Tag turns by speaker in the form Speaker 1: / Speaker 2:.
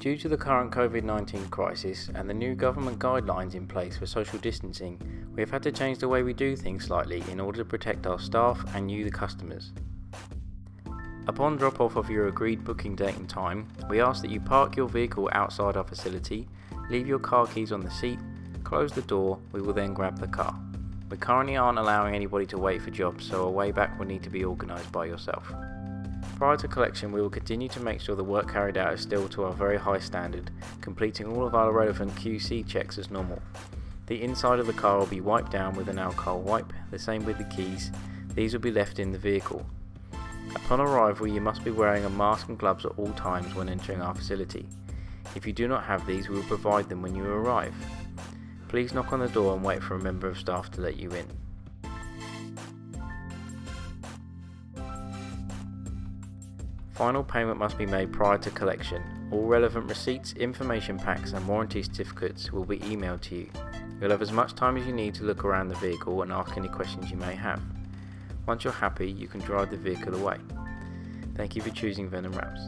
Speaker 1: Due to the current COVID-19 crisis and the new government guidelines in place for social distancing, we have had to change the way we do things slightly in order to protect our staff and you, the customers. Upon drop-off of your agreed booking date and time, we ask that you park your vehicle outside our facility, leave your car keys on the seat, close the door. We will then grab the car. We currently aren't allowing anybody to wait for jobs, so a way back will need to be organised by yourself. Prior to collection, we will continue to make sure the work carried out is still to our very high standard, completing all of our relevant QC checks as normal. The inside of the car will be wiped down with an alcohol wipe, the same with the keys. These will be left in the vehicle. Upon arrival, you must be wearing a mask and gloves at all times when entering our facility. If you do not have these, we will provide them when you arrive. Please knock on the door and wait for a member of staff to let you in. Final payment must be made prior to collection. All relevant receipts, information packs and warranty certificates will be emailed to you. You'll have as much time as you need to look around the vehicle and ask any questions you may have. Once you're happy, you can drive the vehicle away. Thank you for choosing Venom Wraps.